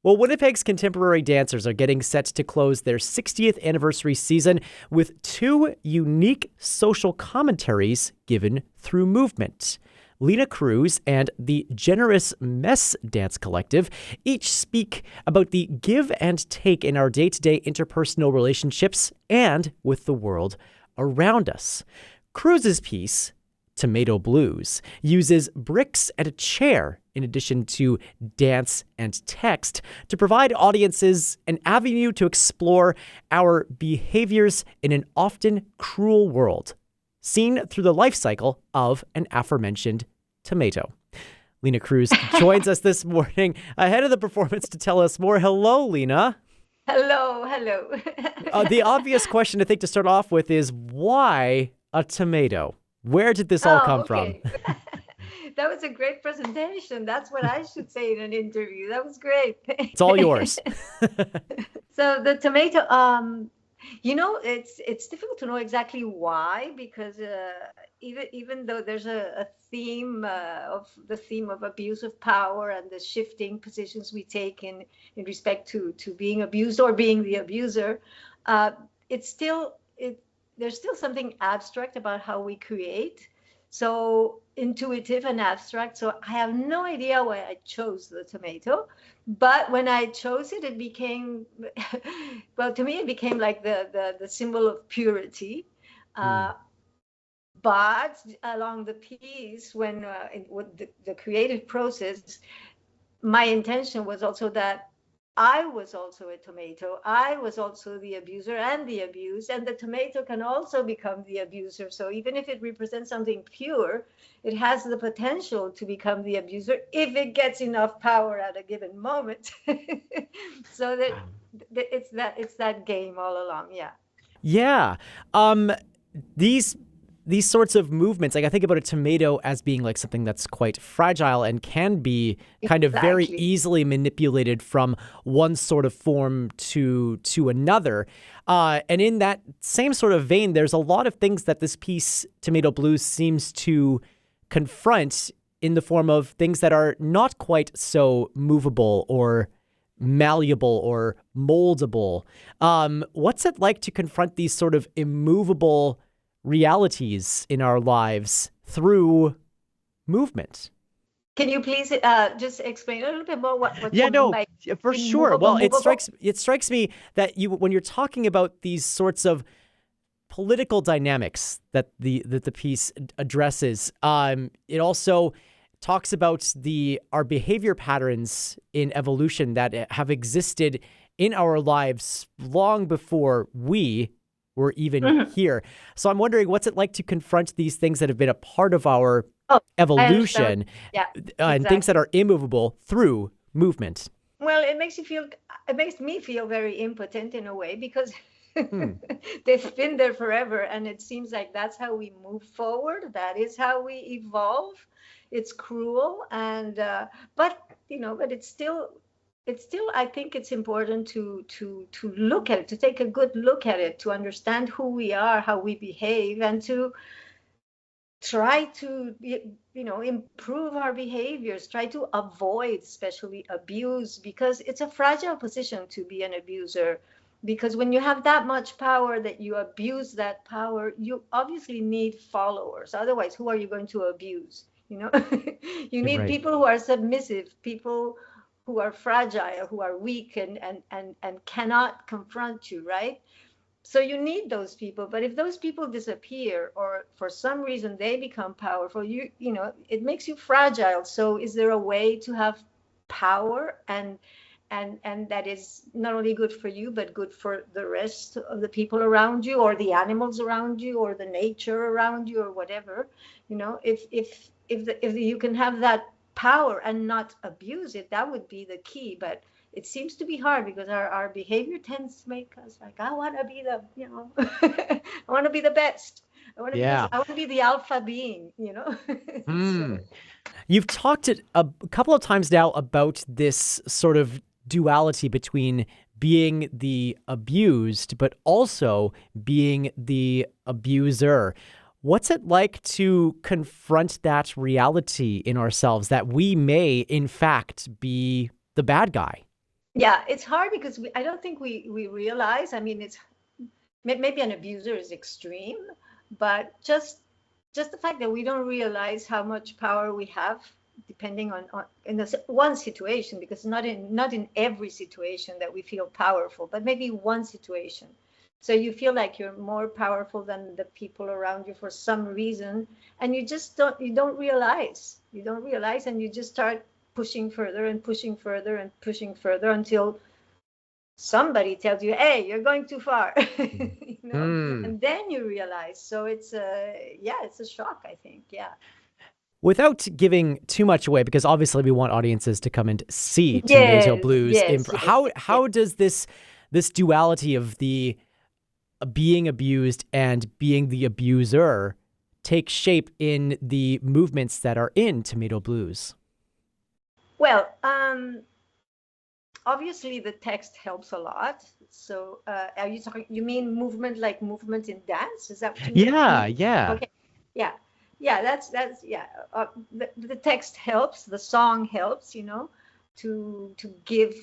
Well, Winnipeg's contemporary dancers are getting set to close their 60th anniversary season with two unique social commentaries given through movement. Lina Cruz and the Generous Mess Dance Collective each speak about the give and take in our day-to-day interpersonal relationships and with the world around us. Cruz's piece, Tomato Blues, uses bricks and a chair in addition to dance and text to provide audiences an avenue to explore our behaviors in an often cruel world, seen through the life cycle of an aforementioned tomato. Lina Cruz joins us this morning ahead of the performance to tell us more. Hello, Lina. Hello, hello. The obvious question I think to start off with is why a tomato? Where did this all Oh, come from? okay. That was a great presentation. That's what I should say in an interview. That was great. It's all yours. So the tomato, it's difficult to know exactly why, because even though there's a theme of the theme of abuse of power and the shifting positions we take in respect to being abused or being the abuser, it's still there's still something abstract about how we create. So intuitive and abstract. So I have no idea why I chose the tomato, but when I chose it, it became, well, to me, it became like the symbol of purity. But along the piece, when with the creative process, my intention was also that I was also a tomato. I was also the abuser and the abused, and the tomato can also become the abuser. So even if it represents something pure, it has the potential to become the abuser if it gets enough power at a given moment. So that it's that game all along. Yeah. Yeah. These sorts of movements, like I think about a tomato as being like something that's quite fragile and can be kind of very Exactly. easily manipulated from one sort of form to another. And in that same sort of vein, there's a lot of things that this piece, Tomato Blues, seems to confront in the form of things that are not quite so movable or malleable or moldable. What's it like to confront these sort of immovable realities in our lives through movement? Can you please just explain a little bit more what Yeah, you mean no, by for sure. immovable, Well, it movable? strikes me that when you're talking about these sorts of political dynamics that the piece addresses, it also talks about our behavior patterns in evolution that have existed in our lives long before we were even Mhm. here. So I'm wondering, what's it like to confront these things that have been a part of our Oh, I understand. evolution Yeah, and things that exactly. are immovable through movement? Well, it makes me feel very impotent in a way because Hmm. they've been there forever, and it seems like that's how we move forward. That is how we evolve. It's cruel, and but but it's still I think it's important to look at it, to take a good look at it, to understand who we are, how we behave, and to try to improve our behaviors, try to avoid especially abuse, because it's a fragile position to be an abuser, because when you have that much power that you abuse that power, you obviously need followers. Otherwise, who are you going to abuse? You You're need right. people who are submissive, people who are fragile, who are weak, and cannot confront you, right? So you need those people, but if those people disappear or for some reason they become powerful, it makes you fragile. So is there a way to have power and that is not only good for you but good for the rest of the people around you, or the animals around you, or the nature around you, or whatever? If you can have that power and not abuse it, that would be the key. But it seems to be hard because our behavior tends to make us like, I want to be I want to be the best. Yeah. I want to be the alpha being. Hmm. So You've talked it a couple of times now about this sort of duality between being the abused, but also being the abuser. What's it like to confront that reality in ourselves that we may, in fact, be the bad guy? Yeah, it's hard because I don't think we realize. I mean, it's maybe an abuser is extreme, but just the fact that we don't realize how much power we have depending on in one situation, because not in every situation that we feel powerful, but maybe one situation. So you feel like you're more powerful than the people around you for some reason, and you don't realize, and you just start pushing further and pushing further and pushing further until somebody tells you, hey, you're going too far. Mm. And then you realize. So it's a shock, I think. Yeah. Without giving too much away, because obviously we want audiences to come and see Tomato Yes, Blues. yes, yes, How yes. does this duality of the being abused and being the abuser take shape in the movements that are in Tomato Blues? Well, obviously the text helps a lot. So you mean movement, like movement in dance? Is that what you Yeah, mean? yeah. Okay. Yeah. Yeah, yeah. The text helps, the song helps, to give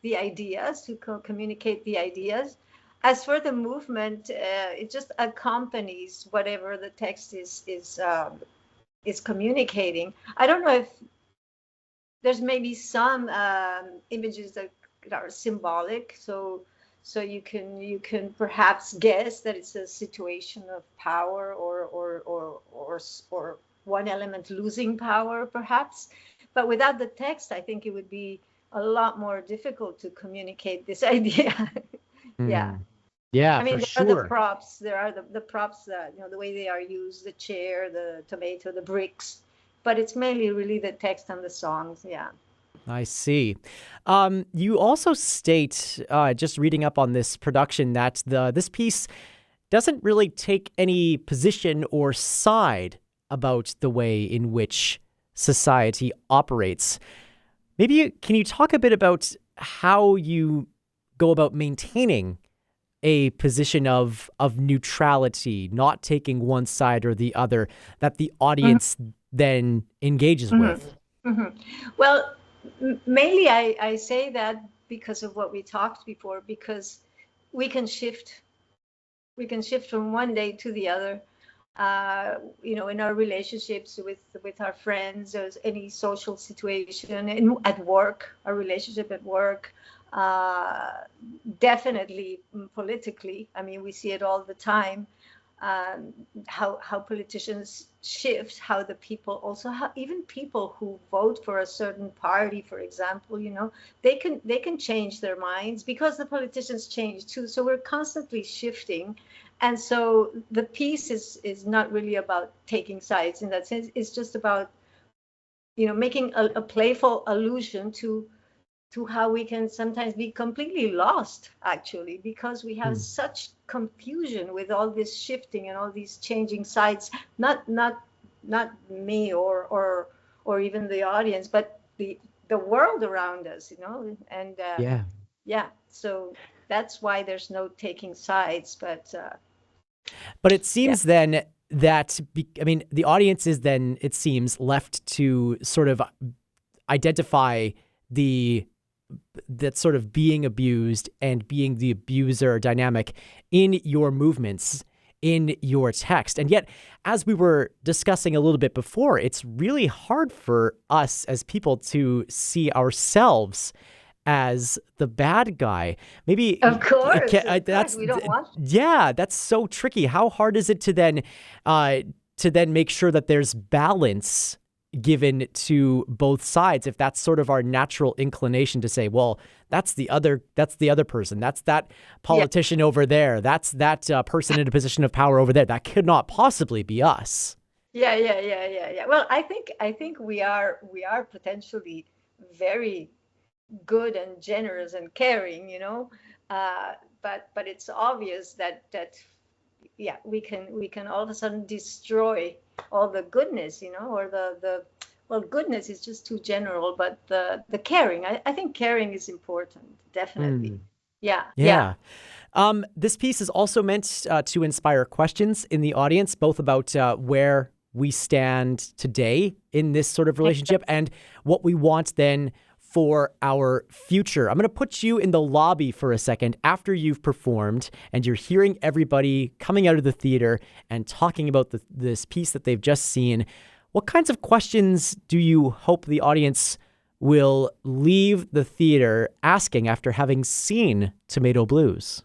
the ideas, to communicate the ideas. As for the movement, it just accompanies whatever the text is communicating. I don't know if there's maybe some images that are symbolic, so you can perhaps guess that it's a situation of power, or one element losing power, perhaps. But without the text, I think it would be a lot more difficult to communicate this idea. Yeah. Hmm. Yeah, I for mean, there are the sure. props. There are the props that, the way they are used, the chair, the tomato, the bricks. But it's mainly really the text and the songs. Yeah. I see. You also state, just reading up on this production, that this piece doesn't really take any position or side about the way in which society operates. Can you talk a bit about how you go about maintaining a position of neutrality, not taking one side or the other, that the audience then engages Mhm. with? Mhm. Well, mainly I say that because of what we talked before, because we can shift. We can shift from one day to the other. In our relationships with our friends, or any social situation, at work, our relationship at work, uh, definitely politically. I mean, we see it all the time. How politicians shift, how the people also, how even people who vote for a certain party, for example, they can change their minds because the politicians change too. So we're constantly shifting, and so the piece is not really about taking sides in that sense. It's just about making a playful allusion to how we can sometimes be completely lost, actually, because we have Hmm. such confusion with all this shifting and all these changing sides. Not me or even the audience, but the world around us, and Yeah. yeah. So that's why there's no taking sides, but But it yeah. seems then that, the audience is then, it seems, left to sort of identify the that sort of being abused and being the abuser dynamic in your movements, in your text. And yet, as we were discussing a little bit before, it's really hard for us as people to see ourselves as the bad guy. Of Maybe course, of course, that's we don't want. yeah, that's so tricky. How hard is it uh, to then make sure that there's balance given to both sides, if that's sort of our natural inclination to say, well, that's the other person, that's that Yeah. politician over there, that's that person in a position of power over there, that could not possibly be us. Yeah, yeah, yeah, yeah, yeah. Well, I think we are potentially very good and generous and caring, but it's obvious that yeah, we can all of a sudden destroy all the goodness, or the well, goodness is just too general, but the caring, I think caring is important, definitely. Hmm. Yeah, yeah. Yeah. This piece is also meant to inspire questions in the audience, both about where we stand today in this sort of relationship and what we want then for our future. I'm going to put you in the lobby for a second after you've performed and you're hearing everybody coming out of the theater and talking about this piece that they've just seen. What kinds of questions do you hope the audience will leave the theater asking after having seen Tomato Blues?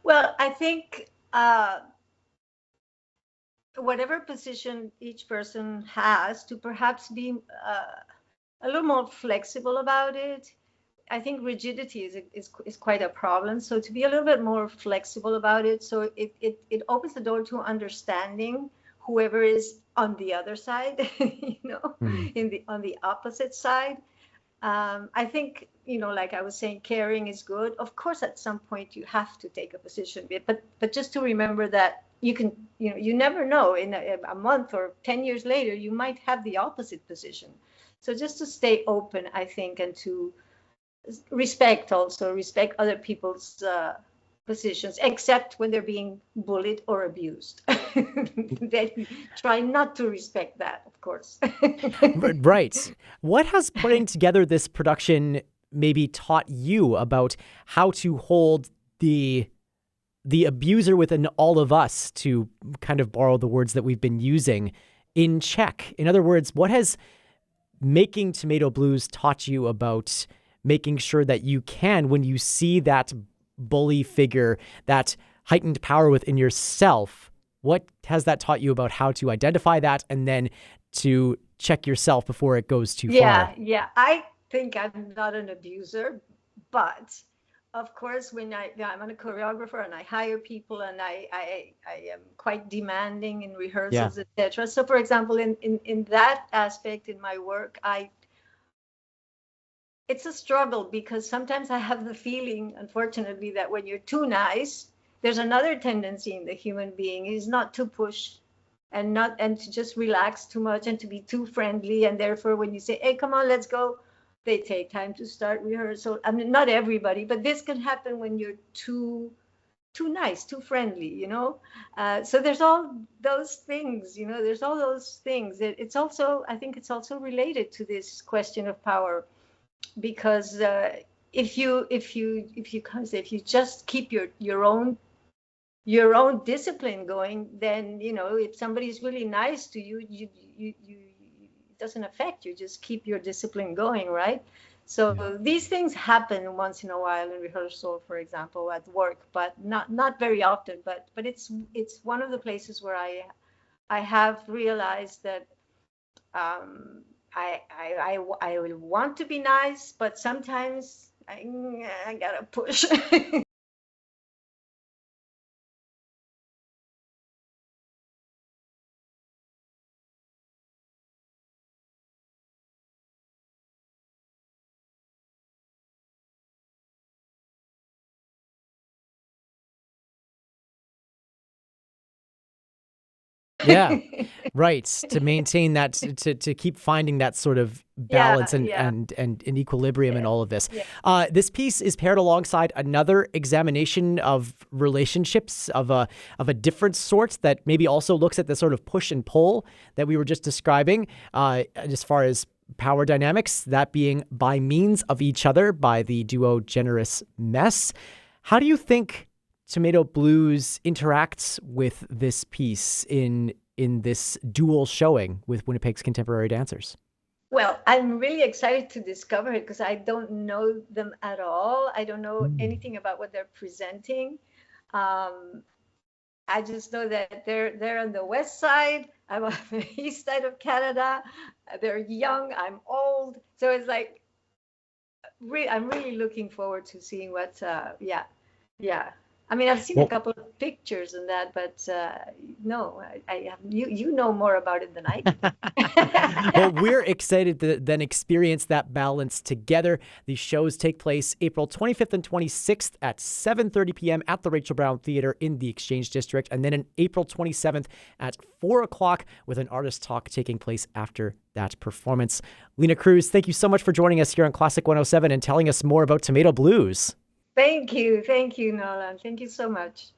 Well, I think whatever position each person has, to perhaps be a little more flexible about it. I think rigidity is quite a problem. So to be a little bit more flexible about it, so it opens the door to understanding whoever is on the other side, on the opposite side. I think, like I was saying, caring is good. Of course, at some point you have to take a position, but just to remember that you never know, in a month or 10 years later, you might have the opposite position. So just to stay open, I think, and to respect other people's positions, except when they're being bullied or abused. They try not to respect that, of course. Right. What has putting together this production maybe taught you about how to hold the abuser within all of us, to kind of borrow the words that we've been using, in check? In other words, what has making Tomato Blues taught you about making sure that you can, when you see that bully figure, that heightened power within yourself, what has that taught you about how to identify that and then to check yourself before it goes too far? Yeah. I think I'm not an abuser, but of course, when I'm a choreographer and I hire people, and I am quite demanding in rehearsals, etc. So, for example, in that aspect in my work, it's a struggle, because sometimes I have the feeling, unfortunately, that when you're too nice, there's another tendency in the human being is not to push and to just relax too much and to be too friendly. And therefore, when you say, "Hey, come on, let's go," they take time to start rehearsal. I mean, not everybody, but this can happen when you're too nice, too friendly, So there's all those things, there's all those things. It's also, I think it's also related to this question of power, because if you just keep your own discipline going, then if somebody's really nice to you, it doesn't affect you. Just keep your discipline going, right? So these things happen once in a while in rehearsal, for example, at work, but not very often. But it's one of the places where I have realized that I will want to be nice, but sometimes I gotta push. Yeah, right. To maintain that, to keep finding that sort of balance and equilibrium in all of this. Yeah. This piece is paired alongside another examination of relationships of a different sort that maybe also looks at the sort of push and pull that we were just describing, as far as power dynamics, that being By Means of Each Other by the duo Generous Mess. How do you think Tomato Blues interacts with this piece in this dual showing with Winnipeg's contemporary dancers? Well, I'm really excited to discover it, because I don't know them at all. I don't know anything about what they're presenting. I just know that they're on the west side. I'm on the east side of Canada. They're young. I'm old. So it's like, I'm really looking forward to seeing what. Yeah. I mean, I've seen a couple of pictures and that, but no, I have, you know more about it than I do. Well, we're excited to then experience that balance together. These shows take place April 25th and 26th at 7:30 p.m. at the Rachel Brown Theatre in the Exchange District, and then on April 27th at 4 o'clock with an artist talk taking place after that performance. Lina Cruz, thank you so much for joining us here on Classic 107 and telling us more about Tomato Blues. Thank you, Nolan. Thank you so much.